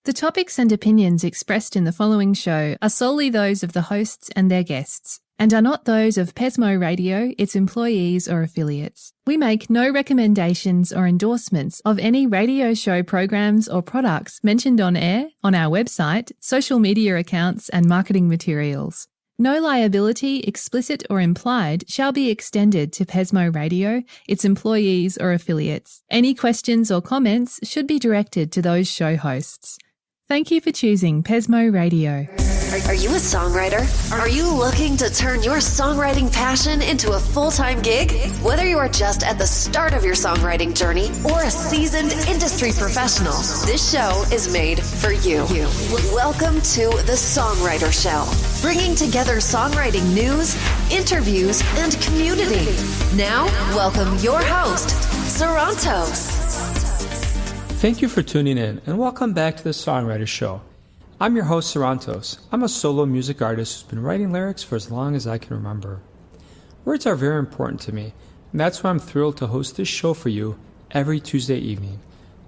The topics and opinions expressed in the following show are solely those of the hosts and their guests, and are not those of Pesmo Radio, its employees or affiliates. We make no recommendations or endorsements of any radio show programs or products mentioned on air, on our website, social media accounts, and marketing materials. No liability, explicit or implied, shall be extended to Pesmo Radio, its employees or affiliates. Any questions or comments should be directed to those show hosts. Thank you for choosing Pesmo Radio. Are you a songwriter? Are you looking to turn your songwriting passion into a full-time gig? Whether you are just at the start of your songwriting journey or a seasoned industry professional, this show is made for you. Welcome to the Songwriter Show, bringing together songwriting news, interviews, and community. Now, welcome your host, Sarantos. Thank you for tuning in, and welcome back to the Songwriter Show. I'm your host, Sarantos. I'm a solo music artist who's been writing lyrics for as long as I can remember. Words are very important to me, and that's why I'm thrilled to host this show for you every Tuesday evening.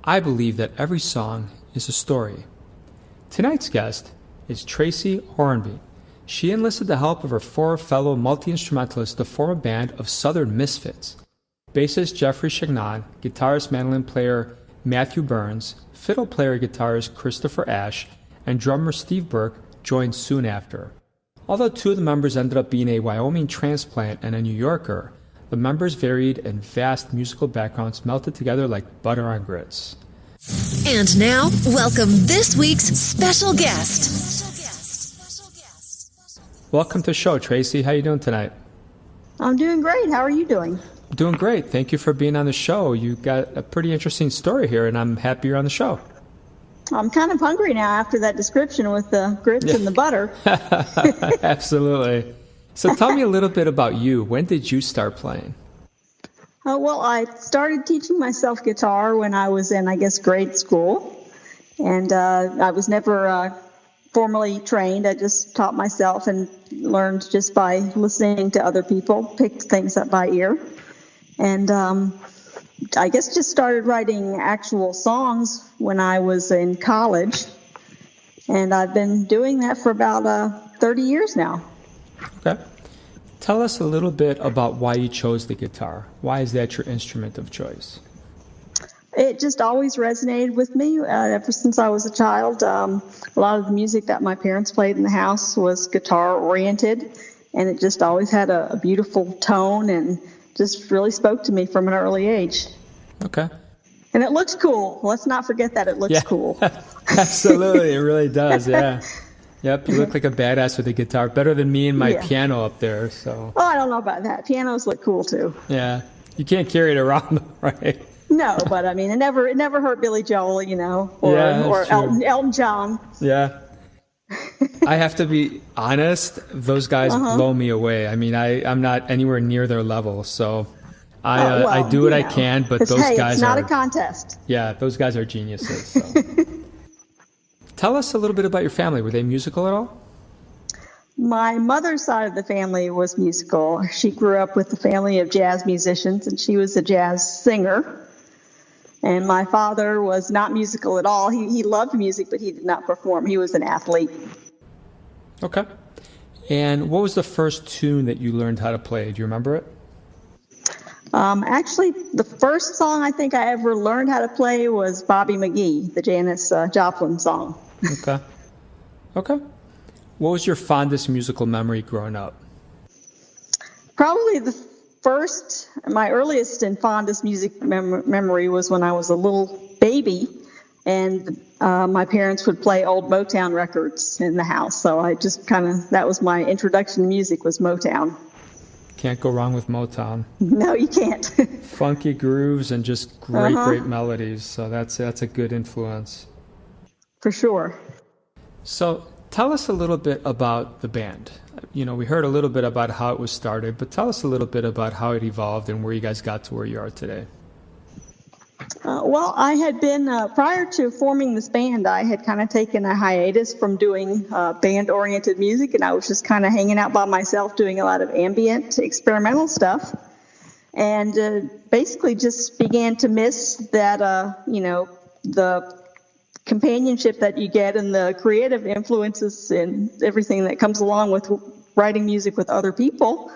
I believe that every song is a story. Tonight's guest is Tracy Horenbein. She enlisted the help of her four fellow multi-instrumentalists to form a band of Southern misfits. Bassist Jeffrey Chagnon, guitarist mandolin player Matthew Burns, fiddle player guitarist Christopher Ash, and drummer Steve Burke joined soon after. Although two of the members ended up being a Wyoming transplant and a New Yorker, the members' varied and vast musical backgrounds melted together like butter on grits. And now, welcome this week's special guest. Welcome to the show, Tracy. How you doing tonight? I'm doing great. How are you doing? Doing great. Thank you for being on the show. You got a pretty interesting story here, and I'm happy you're on the show. I'm kind of hungry now after that description with the grits and the butter. Absolutely. So tell me a little bit about you. When did you start playing? Well, I started teaching myself guitar when I was in, grade school. And I was never formally trained. I just taught myself and learned just by listening to other people, picked things up by ear. And just started writing actual songs when I was in college. And I've been doing that for about 30 years now. Okay. Tell us a little bit about why you chose the guitar. Why is that your instrument of choice? It just always resonated with me ever since I was a child. A lot of the music that my parents played in the house was guitar-oriented, and it just always had a beautiful tone and just really spoke to me from an early age. Okay. And it looks cool. Let's not forget that it looks cool. Absolutely. It really does. Yeah. Yep. You look like a badass with a guitar. Better than me and my piano up there. So. Oh, I don't know about that. Pianos look cool too. Yeah. You can't carry it around, right? No, but I mean, it never hurt Billy Joel, or Elton John. Yeah. I have to be honest, those guys blow me away. I mean, I'm not anywhere near their level, so I do what I can, but those guys it's not a contest. Yeah, those guys are geniuses. So. Tell us a little bit about your family. Were they musical at all? My mother's side of the family was musical. She grew up with a family of jazz musicians, and she was a jazz singer. And my father was not musical at all. He loved music, but he did not perform. He was an athlete. Okay. And what was the first tune that you learned how to play? Do you remember it? Actually, the first song I think I ever learned how to play was Bobby McGee, the Janis Joplin song. Okay. Okay. What was your fondest musical memory growing up? Probably my earliest and fondest music memory was when I was a little baby, and my parents would play old Motown records in the house. So I just that was my introduction to music, was Motown. Can't go wrong with Motown. No, you can't. Funky grooves and just great melodies. So that's a good influence. For sure. So tell us a little bit about the band. We heard a little bit about how it was started, but tell us a little bit about how it evolved and where you guys got to where you are today. Well, I had been, prior to forming this band, I had kind of taken a hiatus from doing band-oriented music, and I was just kind of hanging out by myself doing a lot of ambient experimental stuff, and basically just began to miss that, the companionship that you get and the creative influences and everything that comes along with writing music with other people.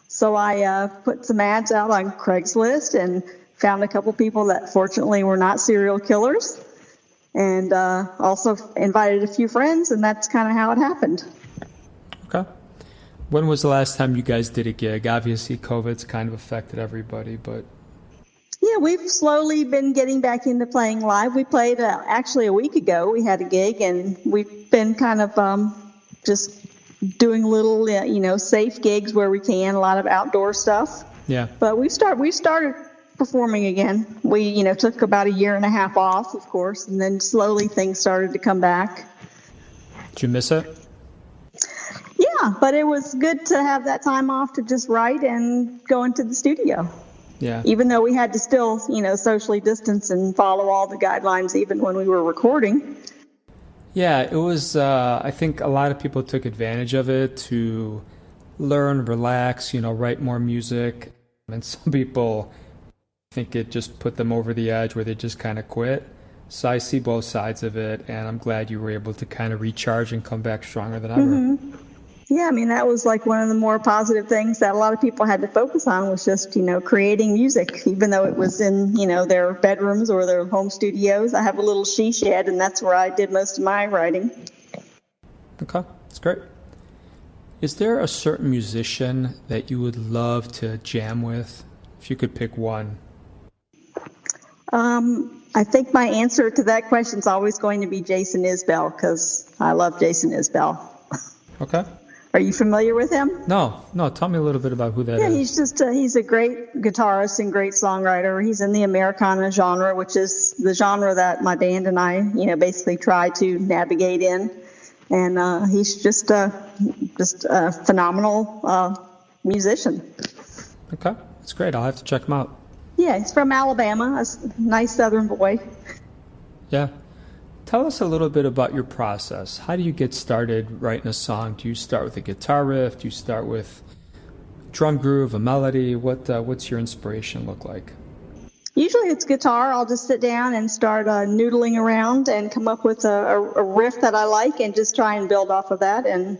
So I put some ads out on Craigslist and found a couple people that fortunately were not serial killers, and also invited a few friends, and that's kind of how it happened. Okay. When was the last time you guys did a gig? Obviously, COVID's kind of affected everybody, but... Yeah, we've slowly been getting back into playing live. We played actually a week ago. We had a gig, and we've been kind of just doing little, safe gigs where we can, a lot of outdoor stuff. Yeah. But we started performing again. We, took about a year and a half off, of course, and then slowly things started to come back. Did you miss it? Yeah, but it was good to have that time off to just write and go into the studio. Yeah. Even though we had to still, socially distance and follow all the guidelines even when we were recording. Yeah, it was, I think a lot of people took advantage of it to learn, relax, write more music. And some people think it just put them over the edge where they just kind of quit. So I see both sides of it, and I'm glad you were able to kind of recharge and come back stronger than ever. Mm-hmm. Yeah, that was like one of the more positive things that a lot of people had to focus on was just, creating music, even though it was in, their bedrooms or their home studios. I have a little she shed, and that's where I did most of my writing. Okay, that's great. Is there a certain musician that you would love to jam with, if you could pick one? I think my answer to that question is always going to be Jason Isbell, because I love Jason Isbell. Okay. Are you familiar with him? No. Tell me a little bit about who that is. Yeah, he's a great guitarist and great songwriter. He's in the Americana genre, which is the genre that my band and I, basically try to navigate in. And he's just a phenomenal musician. Okay, that's great. I'll have to check him out. Yeah, he's from Alabama, a nice southern boy. Yeah. Tell us a little bit about your process. How do you get started writing a song? Do you start with a guitar riff? Do you start with drum groove, a melody? What's your inspiration look like? Usually it's guitar. I'll just sit down and start noodling around and come up with a riff that I like and just try and build off of that. And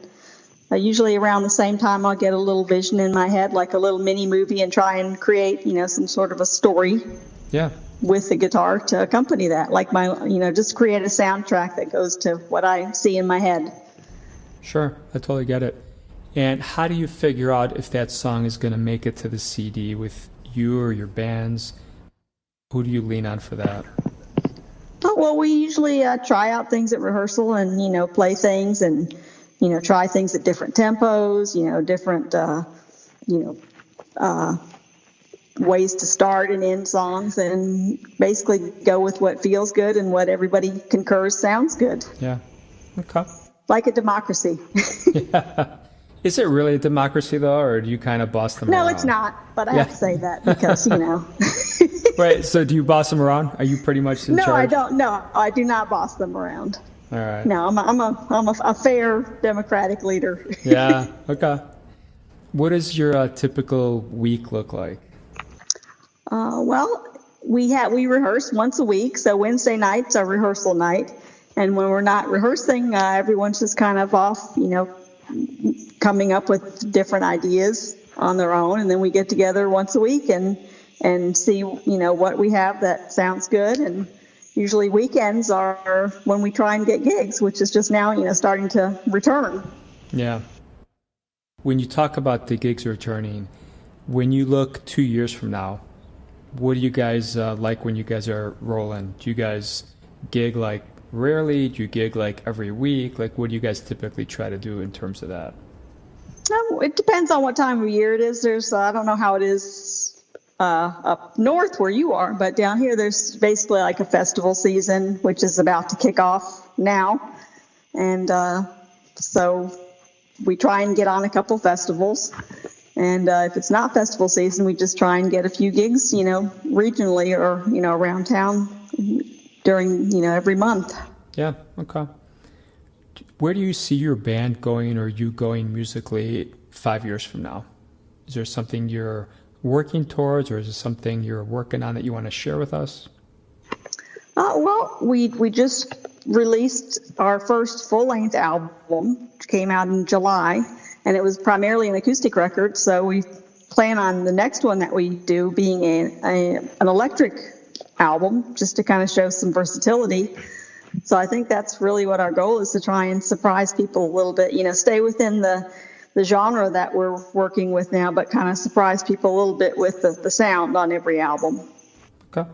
usually around the same time I'll get a little vision in my head, like a little mini movie, and try and create, some sort of a story. Yeah. With the guitar to accompany that, like just create a soundtrack that goes to what I see in my head. Sure, I totally get it. And how do you figure out if that song is going to make it to the CD with you or your bands? Who do you lean on for that? Oh, well, we usually try out things at rehearsal and, play things and, try things at different tempos, different, ways to start and end songs, and basically go with what feels good and what everybody concurs sounds good. Yeah. Okay. Like a democracy. Yeah. Is it really a democracy, though, or do you kind of boss them around? No, it's not, but I have to say that because, Right, so do you boss them around? Are you pretty much in charge? No, I don't. No, I do not boss them around. All right. No, I'm a fair democratic leader. Yeah, okay. What does your typical week look like? Well, we rehearse once a week, so Wednesday night's our rehearsal night, and when we're not rehearsing, everyone's just kind of off, coming up with different ideas on their own, and then we get together once a week and see, what we have that sounds good. And usually weekends are when we try and get gigs, which is just now, starting to return. Yeah. When you talk about the gigs returning, when you look 2 years from now, what do you guys like when you guys are rolling? Do you guys gig like rarely? Do you gig like every week? Like, what do you guys typically try to do in terms of that? It depends on what time of year it is. There's, I don't know how it is up north where you are, but down here there's basically like a festival season, which is about to kick off now. And so we try and get on a couple festivals. And if it's not festival season, we just try and get a few gigs, regionally or, around town during, every month. Yeah, okay. Where do you see your band going, or you going musically 5 years from now? Is there something you're working towards, or is it something you're working on that you want to share with us? Well, we just released our first full-length album, which came out in July, and it was primarily an acoustic record. So we plan on the next one that we do being an electric album, just to kind of show some versatility. So I think that's really what our goal is, to try and surprise people a little bit. Stay within the genre that we're working with now, but kind of surprise people a little bit with the sound on every album. Okay.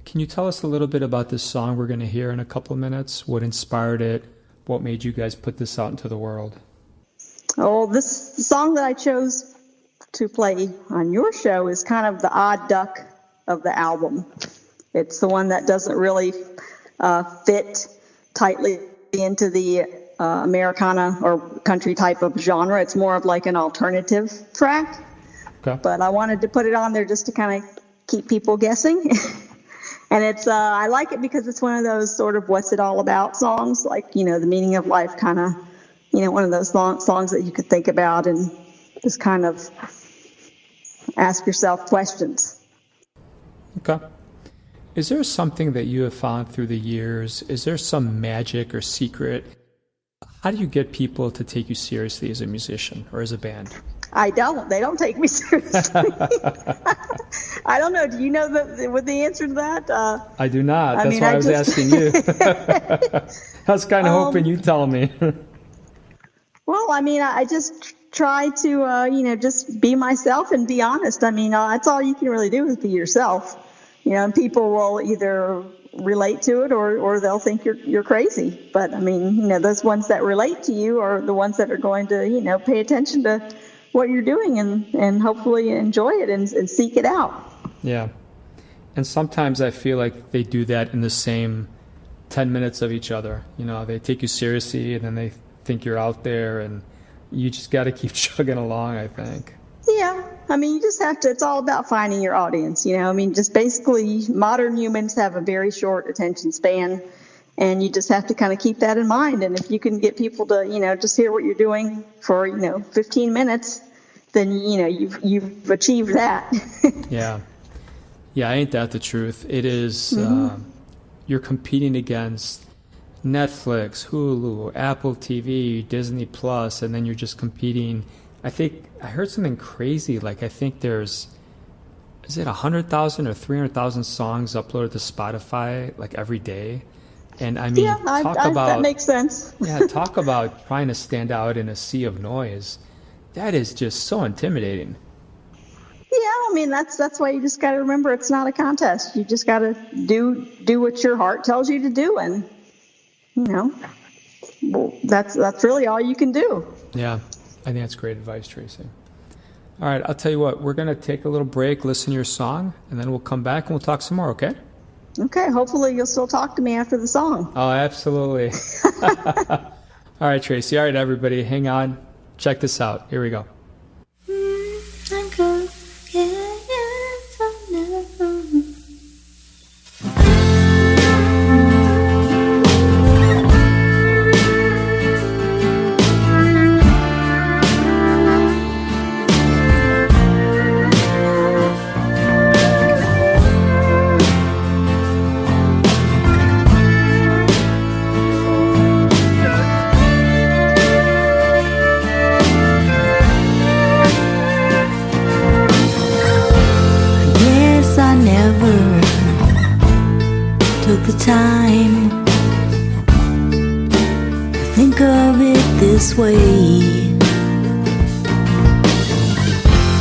Can you tell us a little bit about this song we're going to hear in a couple of minutes? What inspired it? What made you guys put this out into the world? Oh, the song that I chose to play on your show is kind of the odd duck of the album. It's the one that doesn't really fit tightly into the Americana or country type of genre. It's more of like an alternative track. Okay. But I wanted to put it on there just to kind of keep people guessing. And it's I like it because it's one of those sort of what's it all about songs, like, the meaning of life kind of, one of those songs that you could think about and just kind of ask yourself questions. Okay. Is there something that you have found through the years? Is there some magic or secret? How do you get people to take you seriously as a musician or as a band? I don't. They don't take me seriously. I don't know. Do you know the answer to that? I do not. That's why I was asking you. I was kind of hoping you'd tell me. Well, I just try to, just be myself and be honest. That's all you can really do is be yourself. And people will either relate to it or they'll think you're crazy. But those ones that relate to you are the ones that are going to, pay attention to what you're doing and hopefully enjoy it and seek it out. Yeah. And sometimes I feel like they do that in the same 10 minutes of each other. They take you seriously and then they think you're out there, and you just got to keep chugging along, I think. Yeah. You just have to, it's all about finding your audience, just basically modern humans have a very short attention span, and you just have to kind of keep that in mind. And if you can get people to, just hear what you're doing for, 15 minutes, then, you've achieved that. Yeah. Yeah, ain't that the truth? It is, you're competing against Netflix, Hulu, Apple TV, Disney Plus, and then you're just competing. I think I heard something crazy. Like, I think is it 100,000 or 300,000 songs uploaded to Spotify like every day? And that makes sense. Yeah, talk about trying to stand out in a sea of noise. That is just so intimidating. Yeah, that's why you just got to remember it's not a contest. You just got to do what your heart tells you to do, and that's really all you can do. Yeah, I think that's great advice, Tracy. All right, I'll tell you what, we're going to take a little break, listen to your song, and then we'll come back and we'll talk some more, okay? Okay, hopefully you'll still talk to me after the song. Oh, absolutely. All right, Tracy. All right, everybody, hang on. Check this out. Here we go. The time to think of it this way.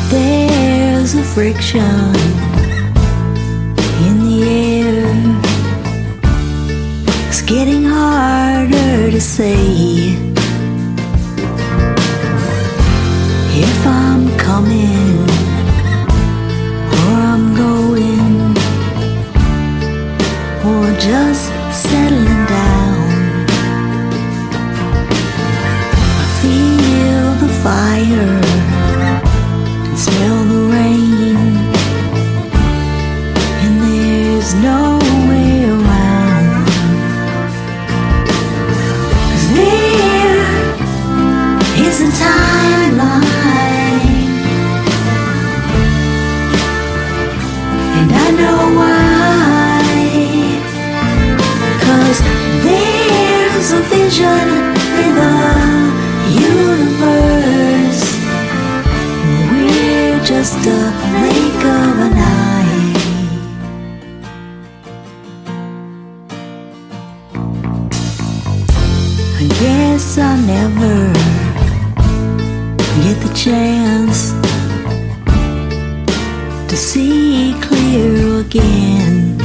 There's a friction in the air. It's getting harder to say if I'm coming or I'm going, or just settling down. I feel the fire and smell the rain, and there's no way around. 'Cause there is a timeline vision in the universe. We're just a blink of an eye. I guess I'll never get the chance to see clear again.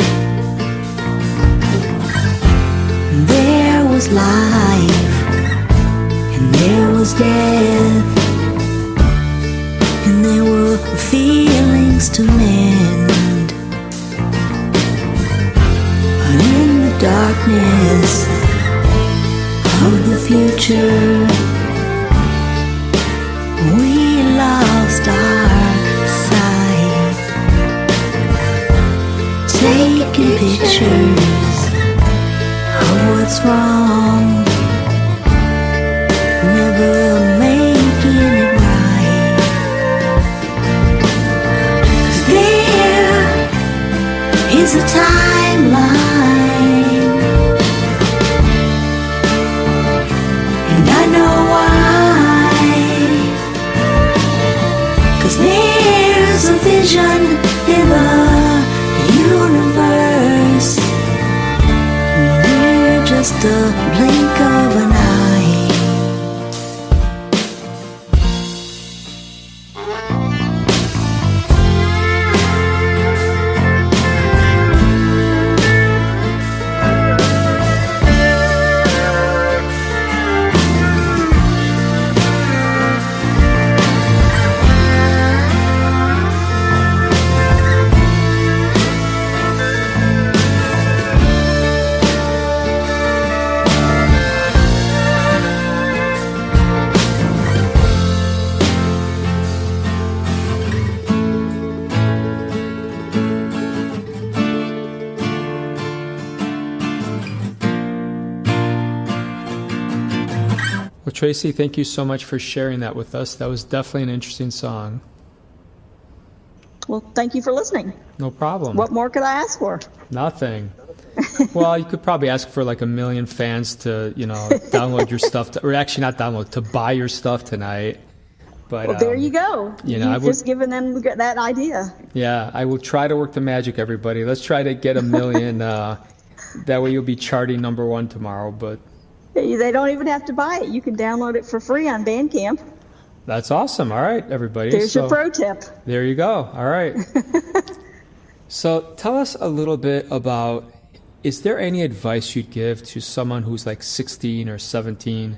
There was life and there was death, and there were feelings to mend. But in the darkness of the future, we lost our sight, taking pictures of what's wrong, never making it right. 'Cause there is a timeline, and I know why. 'Cause there's a vision in the universe. We're just a blink of an eye. Well, Tracy, thank you so much for sharing that with us. That was definitely an interesting song. Well, thank you for listening. No problem. What more could I ask for? Nothing. Well, you could probably ask for like 1 million fans to, download your stuff, or actually not download, to buy your stuff tonight. But Well, there you go. You've just given them that idea. Yeah, I will try to work the magic, everybody. Let's try to get 1 million. That way you'll be charting #1 tomorrow. But They don't even have to buy it. You can download it for free on Bandcamp. that's awesome. All right, everybody. There's your pro tip. There you go. All right. So tell us a little bit about, is there any advice you'd give to someone who's like 16 or 17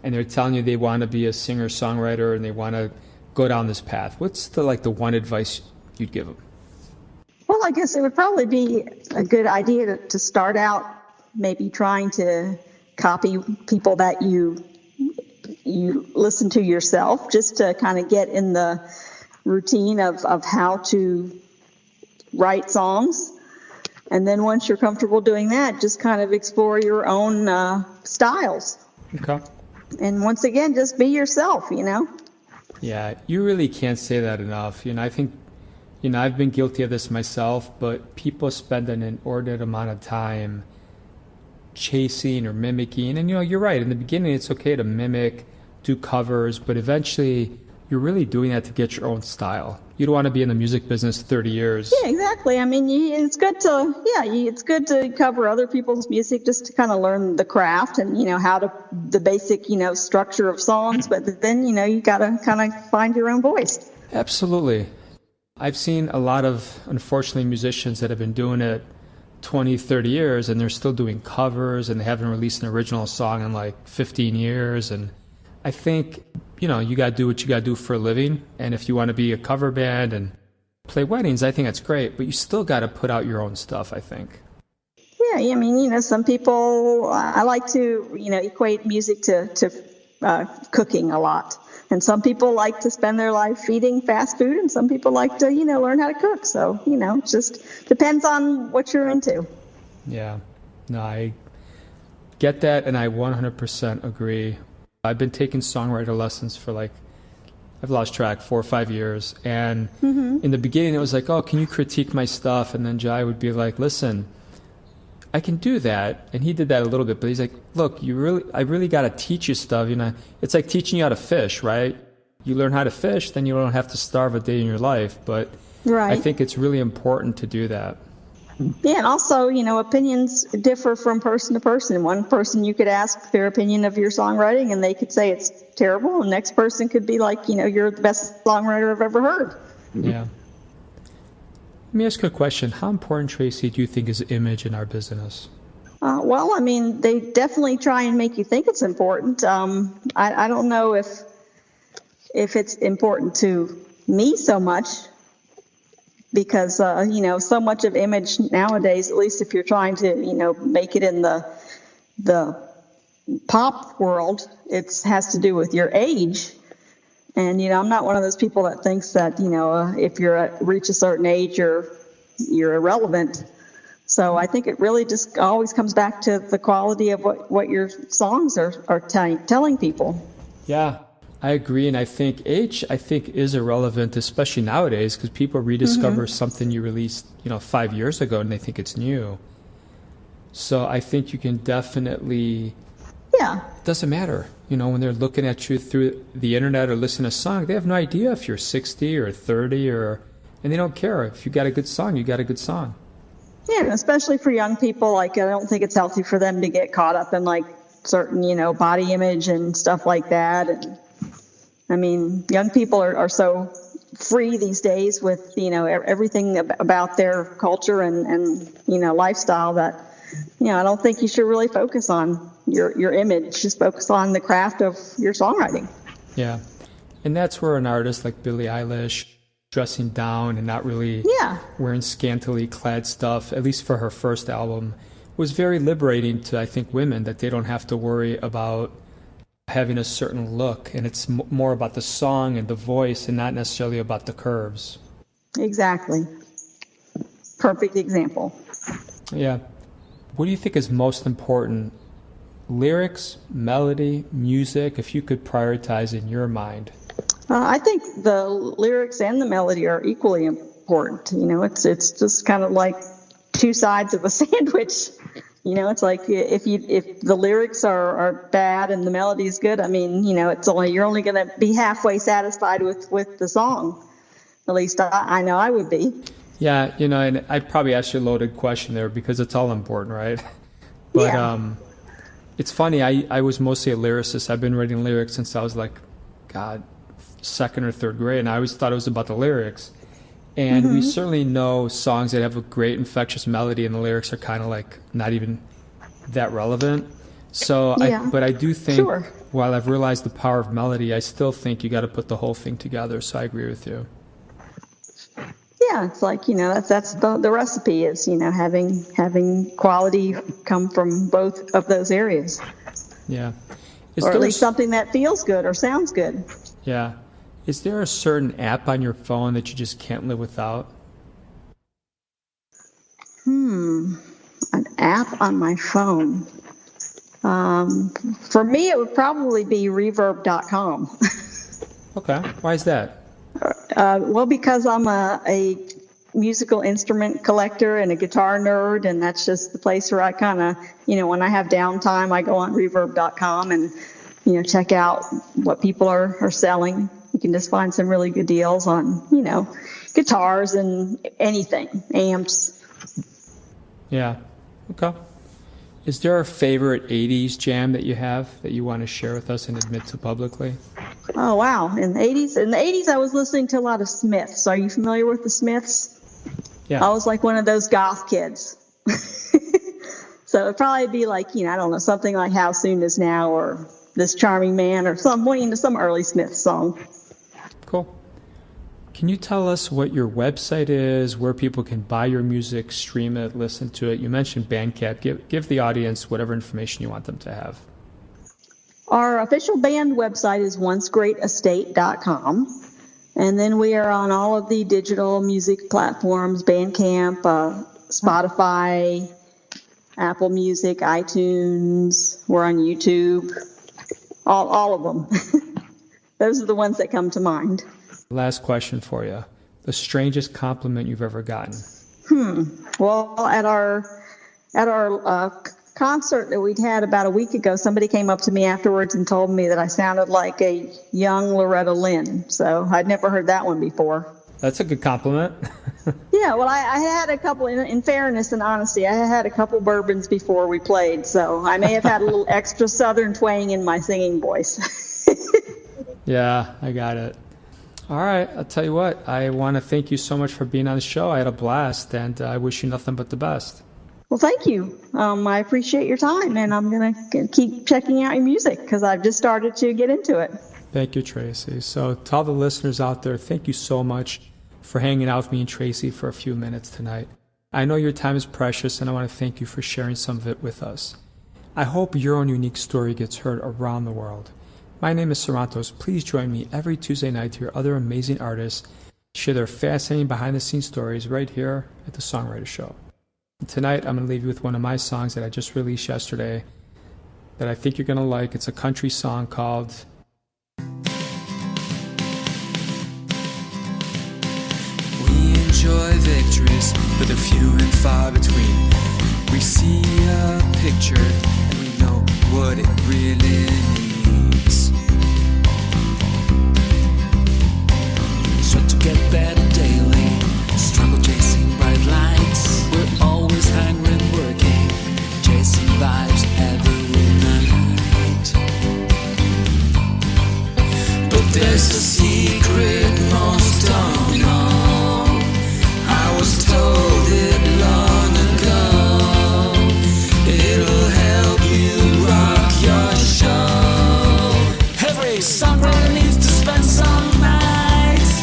and they're telling you they want to be a singer-songwriter and they want to go down this path? What's the one advice you'd give them? Well, I guess it would probably be a good idea to start out maybe trying to copy people that you listen to yourself, just to kind of get in the routine of how to write songs. And then once you're comfortable doing that, just kind of explore your own styles. Okay. And once again, just be yourself, Yeah, you really can't say that enough. I think, I've been guilty of this myself, but people spend an inordinate amount of time chasing or mimicking. And, you're right. In the beginning, it's okay to mimic, do covers, but eventually you're really doing that to get your own style. You don't want to be in the music business 30 years. Yeah, exactly. I mean, it's good to cover other people's music just to kind of learn the craft and, the basic, structure of songs. But then, you got to kind of find your own voice. Absolutely. I've seen a lot of, unfortunately, musicians that have been doing it 20, 30 years and they're still doing covers and they haven't released an original song in like 15 years. And I think, you got to do what you got to do for a living. And if you want to be a cover band and play weddings, I think that's great. But you still got to put out your own stuff, I think. Yeah, I mean, some people, I like to, equate music to cooking a lot. And some people like to spend their life eating fast food, and some people like to, learn how to cook. So, it just depends on what you're into. Yeah. No, I get that, and I 100% agree. I've been taking songwriter lessons for I've lost track, 4 or 5 years. And in the beginning, it was like, oh, can you critique my stuff? And then Jai would be like, listen, I can do that. And he did that a little bit, but he's like, look, I really got to teach you stuff. It's like teaching you how to fish, right? You learn how to fish, then you don't have to starve a day in your life. But Right. I think it's really important to do that. Yeah, and also, opinions differ from person to person. One person, you could ask their opinion of your songwriting, and they could say it's terrible. And the next person could be like, you're the best songwriter I've ever heard. Yeah. Let me ask you a question. How important, Tracy, do you think is image in our business? Well, they definitely try and make you think it's important. I don't know if it's important to me so much, because, so much of image nowadays, at least if you're trying to, make it in the pop world, it has to do with your age. And, I'm not one of those people that thinks that, if reach a certain age, you're irrelevant. So I think it really just always comes back to the quality of what your songs are telling people. Yeah, I agree. And I think age, is irrelevant, especially nowadays, because people rediscover something you released, 5 years ago, and they think it's new. So I think you can definitely... Yeah. It doesn't matter. When they're looking at you through the internet or listening to a song, they have no idea if you're 60 or 30 and they don't care. If you got a good song, you got a good song. Yeah, especially for young people, I don't think it's healthy for them to get caught up in certain, body image and stuff like that. And young people are so free these days with, everything about their culture and lifestyle that, I don't think you should really focus on your image. Just focus on the craft of your songwriting. Yeah. And that's where an artist like Billie Eilish, dressing down and not really wearing scantily clad stuff, at least for her first album, was very liberating to, I think, women, that they don't have to worry about having a certain look. And it's more about the song and the voice and not necessarily about the curves. Exactly. Perfect example. Yeah. What do you think is most important? Lyrics, melody, music, if you could prioritize in your mind? I think the lyrics and the melody are equally important. It's just kind of like two sides of a sandwich. It's like if the lyrics are bad and the melody is good, you're only going to be halfway satisfied with the song. At least I know I would be. Yeah, and I probably asked you a loaded question there because it's all important, right? But it's funny. I was mostly a lyricist. I've been writing lyrics since I was second or third grade, and I always thought it was about the lyrics. And we certainly know songs that have a great infectious melody, and the lyrics are kind of not even that relevant. So, but I do think, while I've realized the power of melody, I still think you got to put the whole thing together. So I agree with you. Yeah, it's that's the recipe is, having quality come from both of those areas. Yeah. Or at least something that feels good or sounds good. Yeah. Is there a certain app on your phone that you just can't live without? An app on my phone. For me, it would probably be reverb.com. Okay. Why is that? Well, because I'm a musical instrument collector and a guitar nerd, and that's just the place where I kind of, when I have downtime, I go on reverb.com and, check out what people are selling. You can just find some really good deals on, guitars and anything, amps. Yeah. Okay. Is there a favorite 80s jam that you have that you want to share with us and admit to publicly? Oh, wow. In the 80s, I was listening to a lot of Smiths. Are you familiar with the Smiths? Yeah. I was like one of those goth kids. So it'd probably be something like How Soon Is Now or This Charming Man or some early Smith song. Cool. Can you tell us what your website is, where people can buy your music, stream it, listen to it? You mentioned Bandcamp. Give the audience whatever information you want them to have. Our official band website is oncegreatestate.com. And then we are on all of the digital music platforms, Bandcamp, Spotify, Apple Music, iTunes. We're on YouTube, all of them. Those are the ones that come to mind. Last question for you. The strangest compliment you've ever gotten? Well, at our At our concert that we'd had about a week ago, somebody came up to me afterwards and told me that I sounded like a young Loretta Lynn. So I'd never heard that one before. That's a good compliment. Yeah, well, I had a couple, in fairness and honesty, I had a couple bourbons before we played, so I may have had a little extra southern twang in my singing voice. Yeah, I got it. All right, I'll tell you what, I want to thank you so much for being on the show. I had a blast, and I wish you nothing but the best. Well, thank you. I appreciate your time, and I'm going to keep checking out your music because I've just started to get into it. Thank you, Tracy. So to all the listeners out there, thank you so much for hanging out with me and Tracy for a few minutes tonight. I know your time is precious, and I want to thank you for sharing some of it with us. I hope your own unique story gets heard around the world. My name is Sarantos. Please join me every Tuesday night to hear other amazing artists share their fascinating behind-the-scenes stories right here at the Songwriter Show. And tonight, I'm going to leave you with one of my songs that I just released yesterday that I think you're going to like. It's a country song called Enjoy victories, but they're few and far between. We see a picture and we know what it really means. So to get better daily, struggle chasing bright lights. We're always hungry and working, chasing vibes every night. But there's a secret most don't know. I was told it long ago. It'll help you rock your show. Every songwriter needs to spend some nights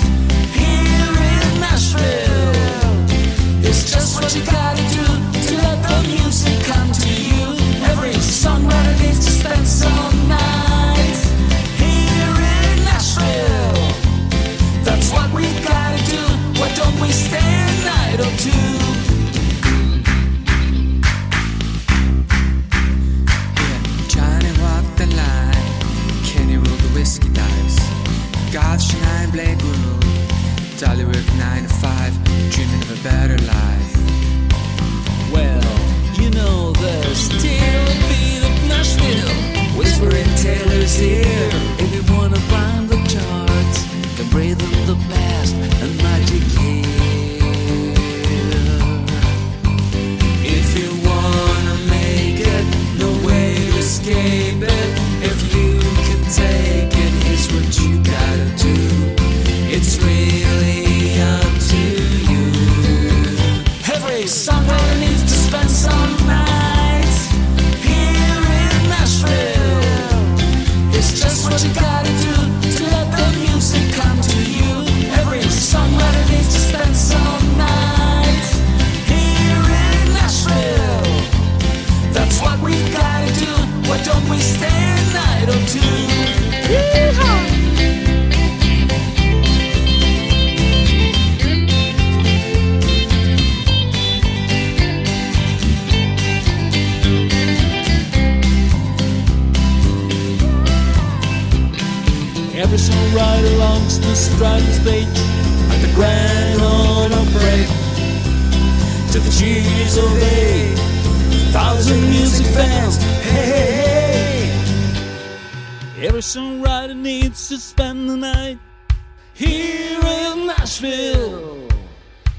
here in Nashville. It's just what you gotta do to let the music come to you. Every songwriter needs to spend some nights here in Nashville. That's what we've gotta do. Why don't we stay a night or two? Yeah, Johnny walked the line, Kenny rolled the whiskey dice, God Schneider, Blake Rule, Dolly worked 9 to 5, dreaming of a better life. Well, you know there's still a beat of Nashville, whisper in Taylor's ear. If you wanna climb the charts, then breathe in the past and magic here. If you wanna make it, no way to escape it. If you can take it, here's what you gotta do. It's really up to you. Every songwriter needs to spend some nights here in Nashville. It's just what you gotta do to let the music come to you. Every songwriter needs to spend some nights here in Nashville. That's what we've gotta do. Why don't we stay a night or two? Yeehaw! Every songwriter longs to strike the stage at the Grand Ole Opry to the cheers of 8,000 music fans. Hey, hey, hey. Every songwriter needs to spend the night here in Nashville.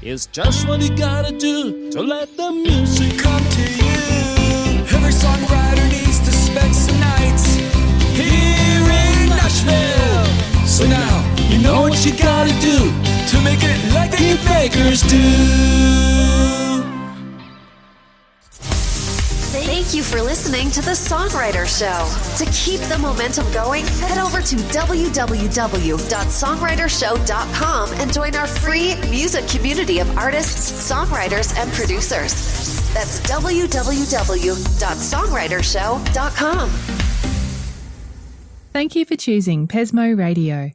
It's just what you gotta do to let the music come to you. Every songwriter needs to spend some nights here in Nashville. So now you know what you gotta do to make it like the Hitmakers do. Thank you for listening to The Songwriter Show. To keep the momentum going, head over to www.songwritershow.com and join our free music community of artists, songwriters, and producers. That's www.songwritershow.com. Thank you for choosing Pesmo Radio.